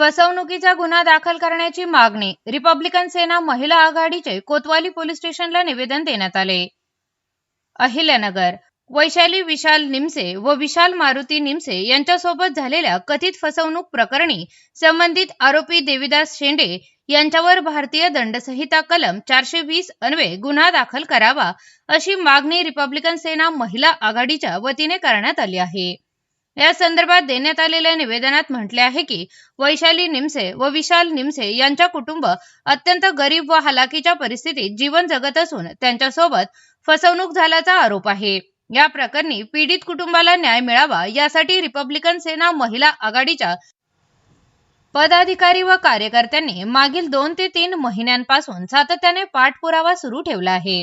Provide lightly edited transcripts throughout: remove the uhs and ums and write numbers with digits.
फसवणुकीचा गुन्हा दाखल करण्याची मागणी रिपब्लिकन सेना महिला आघाडीचे कोतवाली पोलीस स्टेशनला निवेदन देण्यात आले। अहिल्यानगर वैशाली विशाल निमसे व विशाल मारुती निमसे यांच्यासोबत झालेल्या कथित फसवणूक प्रकरणी संबंधित आरोपी देविदास शेंडे यांच्यावर भारतीय दंडसंहिता कलम 420 अन्वये गुन्हा दाखल करावा अशी मागणी रिपब्लिकन सेना महिला आघाडीच्या वतीने करण्यात आली आहे। या संदर्भात देण्यात आलेल्या निवेदनात म्हटले आहे की वैशाली निमसे व विशाल निमसे यांच्या कुटुंब अत्यंत गरीब व हलाखीच्या परिस्थितीत जीवन जगत असून त्यांच्यासोबत फसवणूक झाल्याचा आरोप आहे। या प्रकरणी पीडित कुटुंबाला न्याय मिळावा यासाठी रिपब्लिकन सेना महिला आघाडीच्या पदाधिकारी व कार्यकर्त्यांनी मागील 2 ते 3 महिन्यांपासून सातत्याने पाठपुरावा सुरू ठेवला आहे।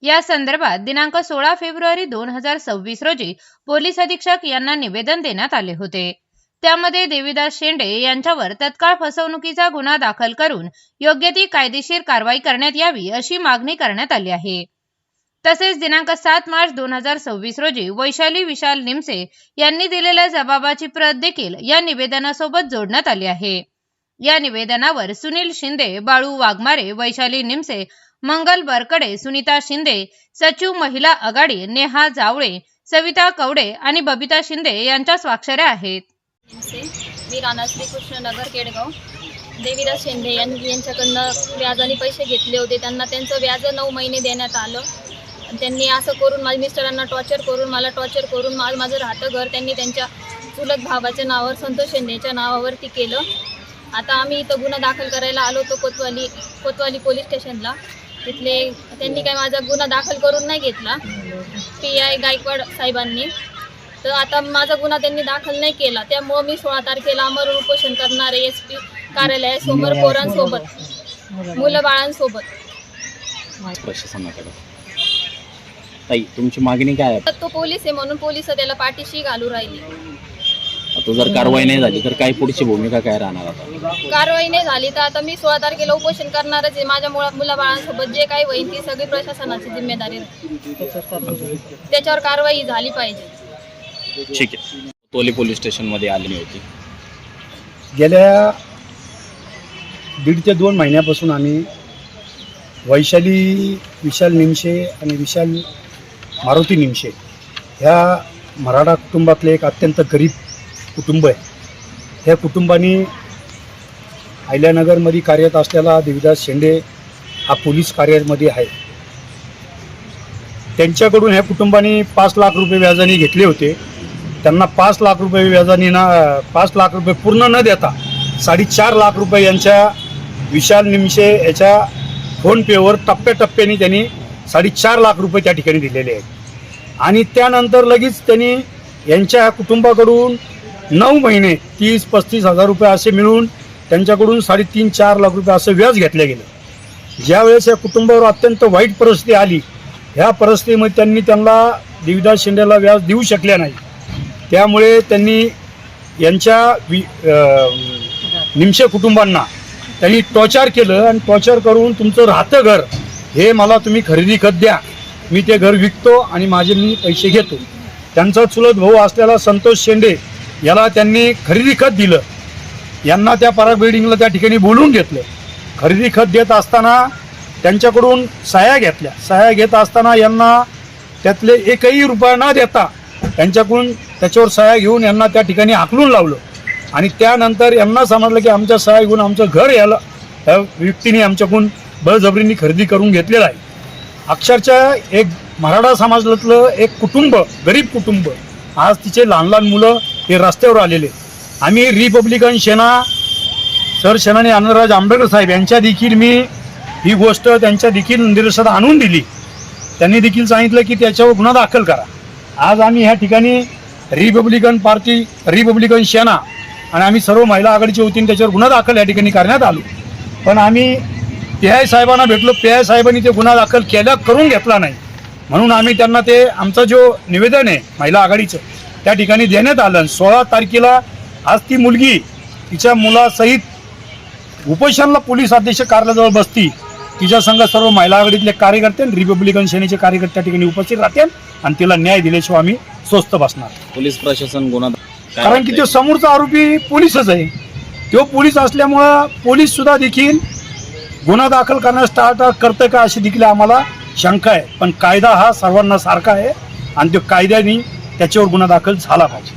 या संदर्भात दिनांक 16 फेब्रुवारी 2026 रोजी पोलीस अधीक्षक यांना निवेदन देण्यात आले होते। त्यामध्ये देविदास शेंडे यांच्यावर तत्काळ फसवणुकीचा गुन्हा दाखल करून योग्य ती कायदेशीर कारवाई करण्यात यावी अशी मागणी करण्यात आली आहे। तसेच दिनांक 7 मार्च 2026 रोजी वैशाली विशाल निमसे यांनी दिलेल्या जबाबाची प्रत देखील या निवेदनासोबत जोडण्यात आली आहे। या निवेदनावर सुनील शिंदे, बाळू वाघमारे, वैशाली निमसे, मंगल बरकडे, सुनीता शिंदे, सचिव महिला आघाडी, नेहा जावळे, सविता कवडे आणि बबिता शिंदे यांच्या स्वाक्षऱ्या आहेत। मी राणा श्रीकृष्ण नगर केडगाव देविदास शेंडे यांच्याकडनं व्याजाने पैसे घेतले होते। त्यांना त्यांचं व्याज 9 महिने देण्यात आलं। त्यांनी असं करून माझ्या मिस्टरांना टॉर्चर करून माझं राहतं घर त्यांनी त्यांच्या चुलत भावाच्या नावावर संतोष शेंडेच्या नावावरती केलं। आता आम्ही इथं गुन्हा दाखल करायला आलो होतो कोतवाली पोलीस स्टेशनला। तिथले त्यांनी काय माझा गुन्हा दाखल करून नाही घेतला PI गायकवाड साहेबांनी। तर आता माझा गुन्हा त्यांनी दाखल नाही केला। त्यामुळे मी 16 तारखेला आमरण उपोषण करणार आहे SP कार्यालयासमोर पोरांसोबत मुलं बाळांसोबत। प्रशासनाकडे ताई तुमची मागणी काय आहे? तो पोलीस आहे म्हणून पोलिस त्याला पाठीशी घालू राहिली। आता जर कारवाई नाही झाली तर काय पुढची भूमिका काय राहणार? आता कारवाई नाही झाली तर आता मी 16 तारखेला उपोषण करणारच आहे। माझ्या मुलाबाळांसोबत जे काही होईल ती सगळी प्रशासनाची जिम्मेदारी त्याच्यावर कारवाई झाली पाहिजे। ठीक आहे। कोतवाली पोलीस स्टेशन मध्ये आलेली होती। गेल्या 1.5 ते 2 महिन्यापासून आम्ही वैशाली विशाल निमशे आणि विशाल मारुती निमशे ह्या मराठा कुटुंबातले एक अत्यंत गरीब कुटुंब आहे। ह्या कुटुंबाने अहिल्यानगरमध्ये कार्यरत असलेला देविदास शेंडे हा पोलीस कार्यामध्ये आहे। त्यांच्याकडून ह्या कुटुंबाने 5 लाख रुपये व्याजाने घेतले होते। त्यांना 5 लाख रुपये व्याजाने 5 लाख रुपये पूर्ण न देता 4.5 लाख रुपये यांच्या विशाल निमशे याच्या फोनपेवर टप्प्याटप्प्याने त्यांनी 4.5 लाख रुपये त्या ठिकाणी दिलेले आहेत। आणि त्यानंतर लगेच त्यांनी यांच्या कुटुंबाकडून 9 महिने 30-35 हजार रुपये असे मिळून त्यांच्याकडून 3.5-4 लाख रुपये असं व्याज घेतलं गेलं। ज्यावेळेस या कुटुंबावर अत्यंत वाईट परिस्थिती आली, ह्या परिस्थितीमध्ये त्यांना देविदास शेंडेला व्याज देऊ शकले नाही। त्यामुळे त्यांनी यांच्या निमशे कुटुंबांना त्यांनी टॉर्चर केलं आणि टॉर्चर करून तुमचं राहतं घर हे मला तुम्ही खरेदी खत द्या, मी ते घर विकतो आणि मी पैसे घेतो। त्यांचा चुलत भाऊ असलेला संतोष शेंडे याला त्यांनी खरेदी खत दिलं। यांना त्या पराग बिल्डिंगला त्या ठिकाणी बोलवून घेतलं। खरेदी खत देत असताना त्यांच्याकडून सह्या घेतल्या। सह्या घेत असताना यांना त्यातले 1ही रुपया न देता त्यांच्याकडून त्याच्यावर सह्या घेऊन यांना त्या ठिकाणी हाकलून लावलं। आणि त्यानंतर यांना समजलं की आमच्या सह्या घेऊन आमचं घर याला त्या व्यक्तीने आमच्याकडून बळजबरीने खरेदी करून घेतलेलं आहे। अक्षरशः एक मराठा समाजातलं एक कुटुंब, गरीब कुटुंब, आज तिचे लहान मुलं हे रस्त्यावर आलेले। आम्ही रिपब्लिकन सेना सरसेनानी अनिलराज आंबेडकर साहेब यांच्या देखील मी ही गोष्ट त्यांच्या देखील निदर्शनास आणून दिली। त्यांनी देखील सांगितलं की त्याच्यावर गुन्हा दाखल करा। आज आम्ही ह्या ठिकाणी रिपब्लिकन सेना आणि आम्ही सर्व महिला आघाडीच्या वतीने त्याच्यावर गुन्हा दाखल या ठिकाणी करण्यात आलो। पण आम्ही PI साहेबांना भेटलो, PI साहेबांनी ते गुन्हा दाखल करून घेतला नाही। म्हणून आम्ही त्यांना ते आमचा जो निवेदन आहे महिला आघाडीचं त्या ठिकाणी देण्यात आलं। 16 तारखेला आज ती मुलगी तिच्या मुलासहित उपोषणला पोलीस अधीक्षक कार्यालयाजवळ बसती। तिच्या संघ सर्व महिला आघाडीतले कार्यकर्ते रिपब्लिकन सेनेचे कार्यकर्ते त्या ठिकाणी उपस्थित राहतील आणि तिला न्याय दिल्याशिवाय आम्ही स्वस्थ बसणार। पोलीस प्रशासन गुन्हा कारण की तो समोरचा आरोपी पोलीसच आहे। तो पोलीस असल्यामुळं पोलीस सुद्धा देखील गुन्हा दाखल करण्यास टाळाटाळ करतं का अशी देखील आम्हाला शंका आहे. पण कायदा हा सर्वांना सारखा आहे आणि तो कायद्याने त्याच्यावर गुन्हा दाखल झाला पाहिजे.